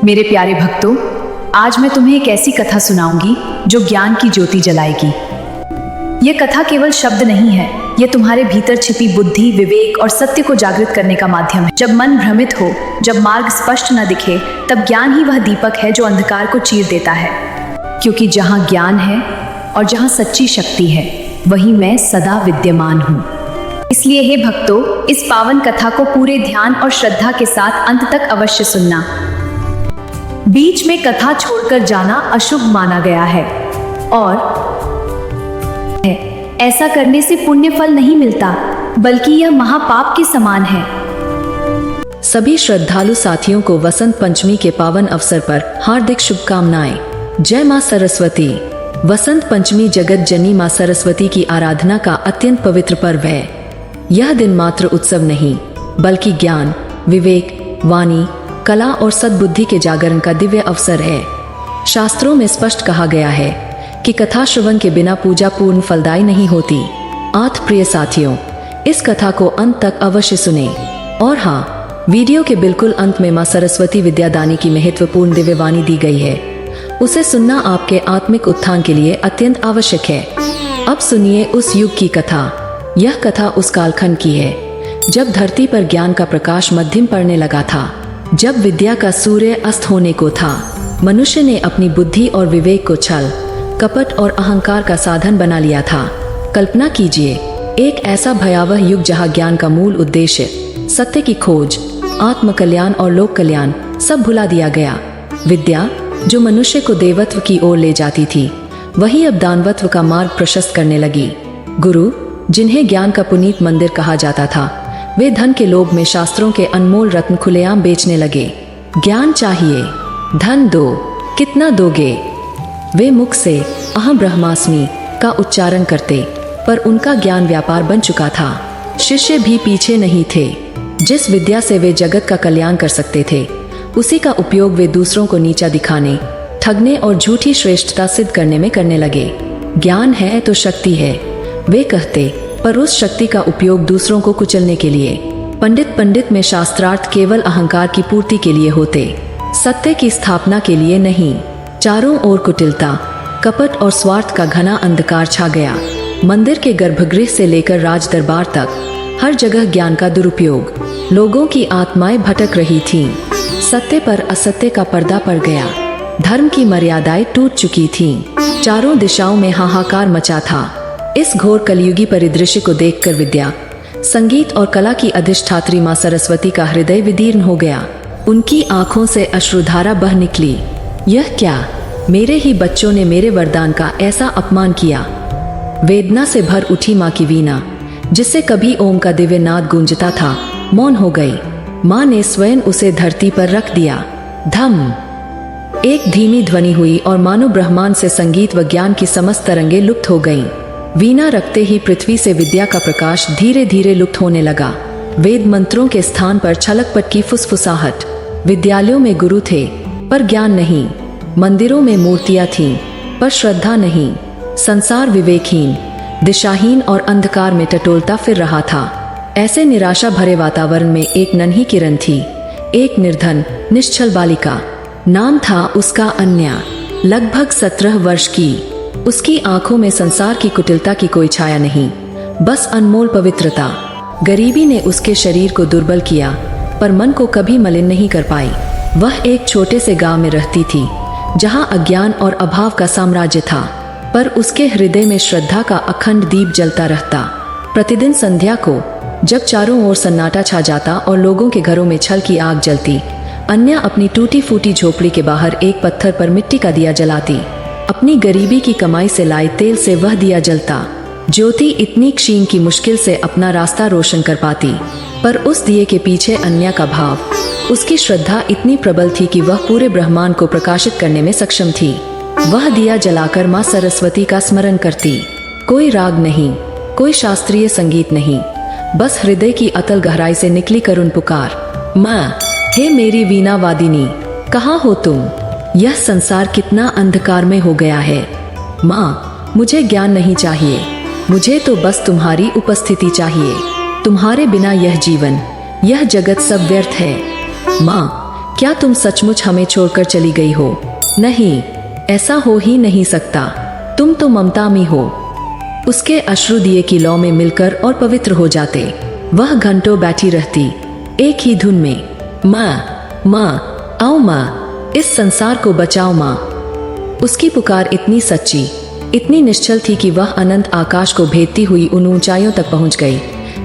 मेरे प्यारे भक्तों, आज मैं तुम्हें एक ऐसी कथा सुनाऊंगी जो ज्ञान की ज्योति जलाएगी। ये कथा केवल शब्द नहीं है, ये तुम्हारे भीतर छिपी बुद्धि, विवेक और सत्य को जागृत करने का माध्यम है। जब मन भ्रमित हो, जब मार्ग स्पष्ट न दिखे, तब ज्ञान ही वह दीपक है जो अंधकार को चीर देता है। क्योंकि जहाँ ज्ञान है और जहाँ सच्ची शक्ति है, वहीं मैं सदा विद्यमान हूँ। इसलिए हे भक्तों, इस पावन कथा को पूरे ध्यान और श्रद्धा के साथ अंत तक अवश्य सुनना। बीच में कथा छोड़कर जाना अशुभ माना गया है और ऐसा करने से पुण्य फल नहीं मिलता, बल्कि यह महापाप के समान है। सभी श्रद्धालु साथियों को वसंत पंचमी के पावन अवसर पर हार्दिक शुभकामनाएं। जय मां सरस्वती। वसंत पंचमी जगत जननी मां सरस्वती की आराधना का अत्यंत पवित्र पर्व है। यह दिन मात्र उत्सव नहीं, बल्कि ज्ञान, विवेक, वाणी, कला और सद्बुद्धि के जागरण का दिव्य अवसर है। शास्त्रों में स्पष्ट कहा गया है कि कथा श्रवण के बिना पूजा पूर्ण फलदायी नहीं होती। प्रिय साथियों, इस कथा को अंत तक अवश्य सुनें। और हाँ, वीडियो के बिल्कुल अंत में मां सरस्वती विद्यादानी की महत्वपूर्ण दिव्य वाणी दी गई है। उसे सुनना आपके आत्मिक उत्थान के लिए अत्यंत आवश्यक है। अब सुनिए उस युग की कथा। यह कथा उस कालखंड की है जब धरती पर ज्ञान का प्रकाश मध्यम पड़ने लगा था, जब विद्या का सूर्य अस्त होने को था। मनुष्य ने अपनी बुद्धि और विवेक को छल, कपट और अहंकार का साधन बना लिया था। कल्पना कीजिए, एक ऐसा भयावह युग जहां ज्ञान का मूल उद्देश्य, सत्य की खोज, आत्म कल्याण और लोक कल्याण सब भुला दिया गया। विद्या जो मनुष्य को देवत्व की ओर ले जाती थी, वही अब दानवत्व का मार्ग प्रशस्त करने लगी। गुरु, जिन्हें ज्ञान का पुनीत मंदिर कहा जाता था, वे धन के लोभ में शास्त्रों के अनमोल रत्न खुलेआम बेचने लगे। ज्ञान चाहिए, धन दो, कितना दोगे? वे मुख से अहम ब्रह्मास्मि का उच्चारण करते, पर उनका ज्ञान व्यापार बन चुका था। शिष्य भी पीछे नहीं थे। जिस विद्या से वे जगत का कल्याण कर सकते थे, उसी का उपयोग वे दूसरों को नीचा दिखाने, ठगने और झूठी श्रेष्ठता सिद्ध करने में करने लगे। ज्ञान है तो शक्ति है, वे कहते, पर उस शक्ति का उपयोग दूसरों को कुचलने के लिए। पंडित में शास्त्रार्थ केवल अहंकार की पूर्ति के लिए होते, सत्य की स्थापना के लिए नहीं। चारों ओर कुटिलता, कपट और स्वार्थ का घना अंधकार छा गया। मंदिर के गर्भगृह से लेकर राज दरबार तक हर जगह ज्ञान का दुरुपयोग। लोगों की आत्माएं भटक रही थीं। सत्य पर असत्य का पर्दा पड़ गया। धर्म की मर्यादाएं टूट चुकी थीं। चारों दिशाओं में हाहाकार मचा था। इस घोर कलयुगी परिदृश्य को देखकर विद्या, संगीत और कला की अधिष्ठात्री मां सरस्वती का हृदय विदीर्ण हो गया। उनकी आंखों से अश्रुधारा बह निकली। यह क्या, मेरे ही बच्चों ने मेरे वरदान का ऐसा अपमान किया। वेदना से भर उठी मां की वीणा, जिससे कभी ओम का दिव्य नाद गूंजता था, मौन हो गई। मां ने स्वयं उसे धरती पर रख दिया। धम, एक धीमी ध्वनि हुई और मानो ब्रह्मांड से संगीत व ज्ञान की समस्त तरंगे लुप्त हो गईं। वीणा रखते ही पृथ्वी से विद्या का प्रकाश धीरे धीरे लुप्त होने लगा। वेद मंत्रों के स्थान पर छलकपट की फुसफुसाहट। विद्यालयों में गुरु थे, पर ज्ञान नहीं। मंदिरों में मूर्तियां थीं, पर श्रद्धा नहीं। संसार विवेकहीन, दिशाहीन और अंधकार में टटोलता फिर रहा था। ऐसे निराशा भरे वातावरण में एक नन्ही किरण थी, एक निर्धन निश्चल बालिका। नाम था उसका अन्या। लगभग 17 वर्ष की। उसकी आंखों में संसार की कुटिलता की कोई छाया नहीं, बस अनमोल पवित्रता। गरीबी ने उसके शरीर को दुर्बल किया, पर मन को कभी मलिन नहीं कर पाई। वह एक छोटे से गांव में रहती थी, जहां अज्ञान और अभाव का साम्राज्य था, पर उसके हृदय में श्रद्धा का अखंड दीप जलता रहता। प्रतिदिन संध्या को, जब चारों ओर सन्नाटा छा जाता और लोगों के घरों में छल की आग जलती, अन्या अपनी टूटी फूटी झोपड़ी के बाहर एक पत्थर पर मिट्टी का दिया जलाती। अपनी गरीबी की कमाई से लाए तेल से वह दिया जलता। ज्योति इतनी क्षीण की मुश्किल से अपना रास्ता रोशन कर पाती, पर उस दिए के पीछे अन्या का भाव, उसकी श्रद्धा इतनी प्रबल थी कि वह पूरे ब्रह्मांड को प्रकाशित करने में सक्षम थी। वह दिया जलाकर मां सरस्वती का स्मरण करती। कोई राग नहीं, कोई शास्त्रीय संगीत नहीं, बस हृदय की अतल गहराई से निकली करुण पुकार, मां, हे मेरी वीणा वादिनी, कहाँ हो तुम? यह संसार कितना अंधकार में हो गया है। माँ, मुझे ज्ञान नहीं चाहिए, मुझे तो बस तुम्हारी उपस्थिति चाहिए। तुम्हारे बिना यह जीवन, यह जगत सब व्यर्थ है। माँ, क्या तुम सचमुच हमें छोड़कर चली गई हो? नहीं, ऐसा हो ही नहीं सकता। तुम तो ममता में हो। उसके अश्रु दिए की लौ में मिलकर और पवित्र हो जाते। वह घंटों बैठी रहती एक ही धुन में, माँ माँ आओ माँ, इस संसार को बचाओ माँ। उसकी पुकार इतनी सच्ची, इतनी निश्चल थी कि वह अनंत आकाश को भेदती हुई उन ऊंचाइयों तक पहुंच गई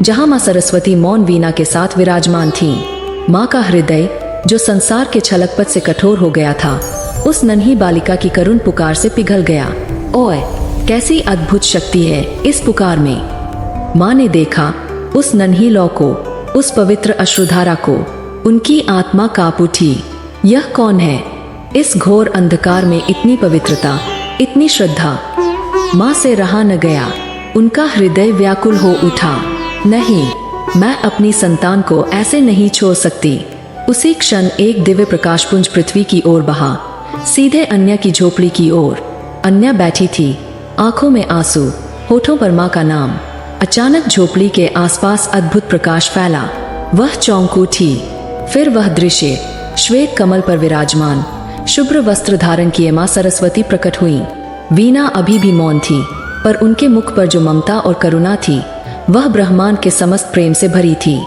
जहां माँ सरस्वती मौन वीणा के साथ विराजमान थीं। माँ का हृदय जो संसार के छलकपट से कठोर हो गया था, उस नन्ही बालिका की करुण पुकार से पिघल गया। ओए, कैसी अद्भुत शक्ति है इस पुकार में। माँ ने देखा उस नन्ही लौ को, उस पवित्र अश्रुधारा को। उनकी आत्मा कांप उठी। यह कौन है? इस घोर अंधकार में इतनी पवित्रता, इतनी श्रद्धा। माँ से रहा न गया। उनका हृदय व्याकुल हो उठा। नहीं, मैं अपनी संतान को ऐसे नहीं छोड़ सकती। उसी क्षण एक दिव्य प्रकाशपुंज पृथ्वी की ओर बहा, सीधे अन्या की झोपड़ी की ओर। अन्या बैठी थी, आंखों में आंसू, होठों पर माँ का नाम। अचानक झोपड़ी के आसपास अद्भुत प्रकाश फैला। वह चौंक उठी। फिर वह दृश्य, श्वेत कमल पर विराजमान, शुभ्र वस्त्र धारण किए माँ सरस्वती प्रकट हुई। वीणा अभी भी मौन थी, पर उनके मुख पर जो ममता और करुणा थी, वह ब्रह्मांड के समस्त प्रेम से भरी थी।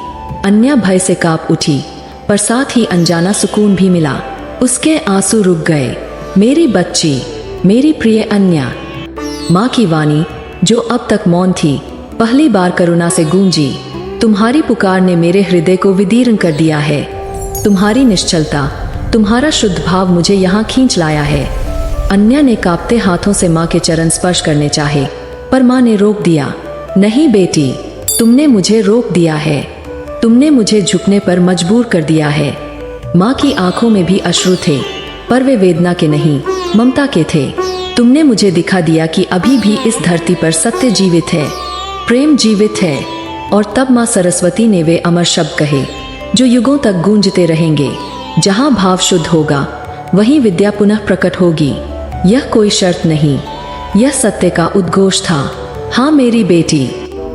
अन्या भय से कांप उठी, पर साथ ही अनजाना सुकून भी मिला। उसके आंसू रुक गए। मेरी बच्ची, मेरी प्रिय अन्या। माँ की वाणी, जो अब तक मौन थी, पहली बार करुणा से गूंजी। तुम्हारी पुकार ने मेरे हृदय को विदीर्ण कर दिया है। तुम्हारी निश्चलता, तुम्हारा शुद्ध भाव मुझे यहाँ खींच लाया है। अन्या ने कांपते हाथों से माँ के चरण स्पर्श करने चाहे, पर माँ ने रोक दिया। नहीं बेटी, तुमने मुझे रोक दिया है। तुमने मुझे झुकने पर मजबूर कर दिया है। माँ की आंखों में भी अश्रु थे, पर वे वेदना के नहीं, ममता के थे। तुमने मुझे दिखा दिया कि अभी भी इस धरती पर सत्य जीवित है, प्रेम जीवित है। और तब माँ सरस्वती ने वे अमर शब्द कहे, जो युगों तक गूंजते रहेंगे। जहाँ भाव शुद्ध होगा, वहीं विद्या पुनः प्रकट होगी। यह कोई शर्त नहीं, यह सत्य का उद्घोष था। हाँ मेरी बेटी,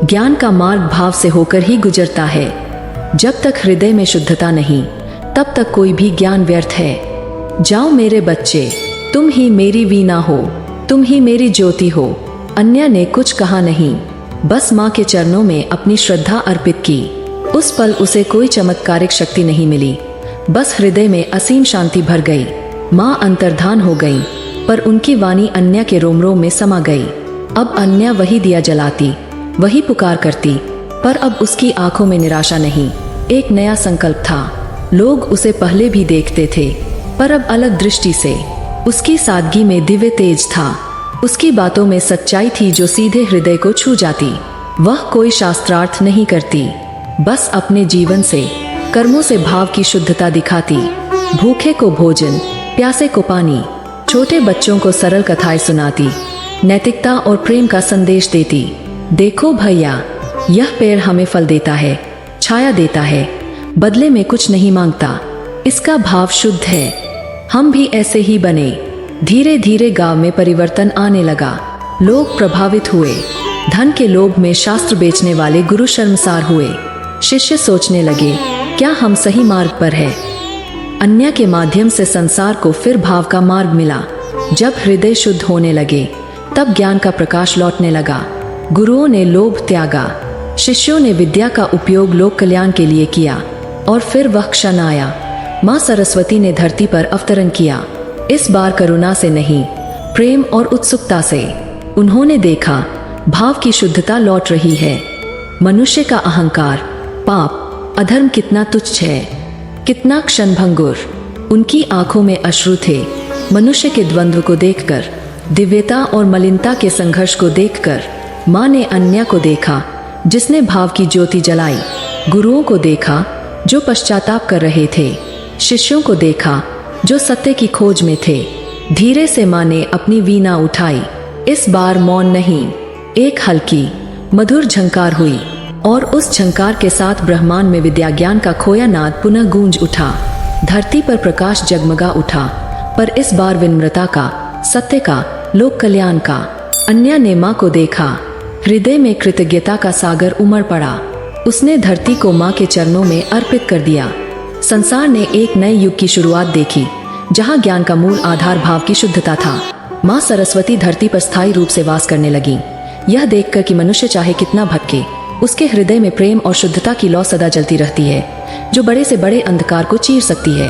ज्ञान का मार्ग भाव से होकर ही गुजरता है। जब तक हृदय में शुद्धता नहीं, तब तक कोई भी ज्ञान व्यर्थ है। जाओ मेरे बच्चे, तुम ही मेरी वीणा हो, तुम ही मेरी ज्योति हो। अन्या ने कुछ कहा नहीं, बस माँ के चरणों में अपनी श्रद्धा अर्पित की। उस पल उसे कोई चमत्कारिक शक्ति नहीं मिली, बस हृदय में असीम शांति भर गई। माँ अंतर्धान हो गई, पर उनकी वाणी अन्या के रोम रोम में समा गई। अब अन्या वही दिया जलाती, वही पुकार करती, पर अब उसकी आंखों में निराशा नहीं, एक नया संकल्प था। लोग उसे पहले भी देखते थे, पर अब अलग दृष्टि से। उसकी सादगी में दिव्य तेज था, उसकी बातों में सच्चाई थी जो सीधे हृदय को छू जाती। वह कोई शास्त्रार्थ नहीं करती, बस अपने जीवन से, कर्मों से भाव की शुद्धता दिखाती। भूखे को भोजन, प्यासे को पानी, छोटे बच्चों को सरल कथाएं सुनाती, नैतिकता और प्रेम का संदेश देती। देखो भैया, यह पेड़ हमें फल देता है, छाया देता है, बदले में कुछ नहीं मांगता। इसका भाव शुद्ध है। हम भी ऐसे ही बने। धीरे धीरे गांव में परिवर्तन आने लगा। लोग प्रभावित हुए। धन के लोभ में शास्त्र बेचने वाले गुरु शर्मसार हुए। शिष्य सोचने लगे, क्या हम सही मार्ग पर है? अन्या के माध्यम से संसार को फिर भाव का मार्ग मिला। जब हृदय शुद्ध होने लगे, तब ज्ञान का प्रकाश लौटने लगा। गुरुओं ने लोभ त्यागा, शिष्यों ने विद्या का उपयोग लोक कल्याण के लिए किया। और फिर वह क्षण आया, माँ सरस्वती ने धरती पर अवतरण किया। इस बार करुणा से नहीं, प्रेम और उत्सुकता से। उन्होंने देखा, भाव की शुद्धता लौट रही है। मनुष्य का अहंकार, पाप, अधर्म कितना तुच्छ है, कितना क्षणभंगुर। उनकी आंखों में अश्रु थे। मनुष्य के द्वंद्व को देखकर, दिव्यता और मलिनता के संघर्ष को देखकर। माँ ने अन्या को देखा, जिसने भाव की ज्योति जलाई। गुरुओं को देखा, जो पश्चाताप कर रहे थे। शिष्यों को देखा, जो सत्य की खोज में थे। धीरे से माँ ने अपनी वीणा उठाई। इस बार मौन नहीं, एक हल्की, मधुर झंकार हुई। और उस झंकार के साथ ब्रह्मांड में विद्या ज्ञान का खोया नाद पुनः गूंज उठा। धरती पर प्रकाश जगमगा उठा, पर इस बार विनम्रता का, सत्य का, लोक कल्याण का। अन्या ने माँ को देखा। हृदय में कृतज्ञता का सागर उमड़ पड़ा। उसने धरती को माँ के चरणों में अर्पित कर दिया। संसार ने एक नए युग की शुरुआत देखी, जहाँ ज्ञान का मूल आधार भाव की शुद्धता था। माँ सरस्वती धरती पर स्थायी रूप से वास करने लगी। यह देखकर कि मनुष्य चाहे कितना भटके, उसके हृदय में प्रेम और शुद्धता की लौ सदा जलती रहती है, जो बड़े से बड़े अंधकार को चीर सकती है।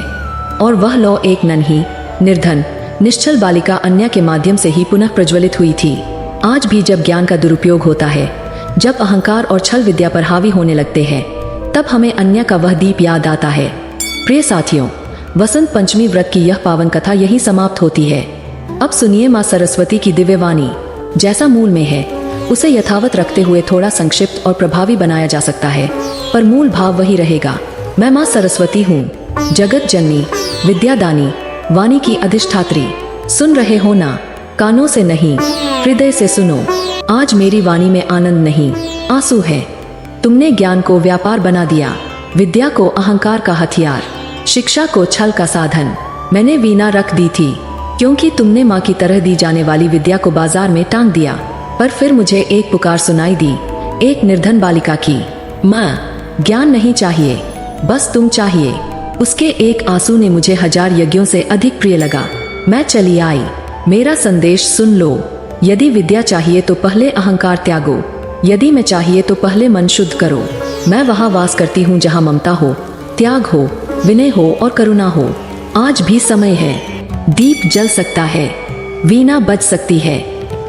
और वह लौ एक नन्ही, निर्धन, निश्चल बालिका अन्या के माध्यम से ही पुनः प्रज्वलित हुई थी। आज भी जब ज्ञान का दुरुपयोग होता है, जब अहंकार और छल विद्या पर हावी होने लगते हैं, तब हमें अन्या का वह दीप याद आता है। प्रिय साथियों, वसंत पंचमी व्रत की यह पावन कथा यही समाप्त होती है। अब सुनिए माँ सरस्वती की दिव्य वाणी। जैसा मूल में है, उसे यथावत रखते हुए थोड़ा संक्षिप्त और प्रभावी बनाया जा सकता है, पर मूल भाव वही रहेगा। मैं माँ सरस्वती हूँ, जगत जननी, विद्यादानी, वाणी की अधिष्ठात्री। सुन रहे हो ना? कानों से नहीं, हृदय से सुनो। आज मेरी वाणी में आनंद नहीं, आंसू है। तुमने ज्ञान को व्यापार बना दिया, विद्या को अहंकार का हथियार, शिक्षा को छल का साधन। मैंने वीणा रख दी थी, क्योंकि तुमने माँ की तरह दी जाने वाली विद्या को बाजार में टांग दिया। पर फिर मुझे एक पुकार सुनाई दी, एक निर्धन बालिका की। माँ, ज्ञान नहीं चाहिए, बस तुम चाहिए। उसके एक आंसू ने मुझे 1000 यज्ञों से अधिक प्रिय लगा। मैं चली आई। मेरा संदेश सुन लो। यदि विद्या चाहिए तो पहले अहंकार त्यागो, यदि मैं चाहिए तो पहले मन शुद्ध करो। मैं वहाँ वास करती हूँ जहाँ ममता हो, त्याग हो, विनय हो और करुणा हो। आज भी समय है। दीप जल सकता है, वीणा बज सकती है।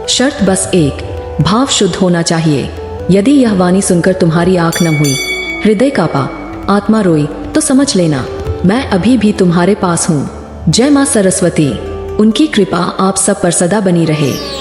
शर्त बस एक, भाव शुद्ध होना चाहिए। यदि यह वाणी सुनकर तुम्हारी आंख नम हुई, हृदय कांपा, आत्मा रोई, तो समझ लेना मैं अभी भी तुम्हारे पास हूँ। जय माँ सरस्वती। उनकी कृपा आप सब पर सदा बनी रहे।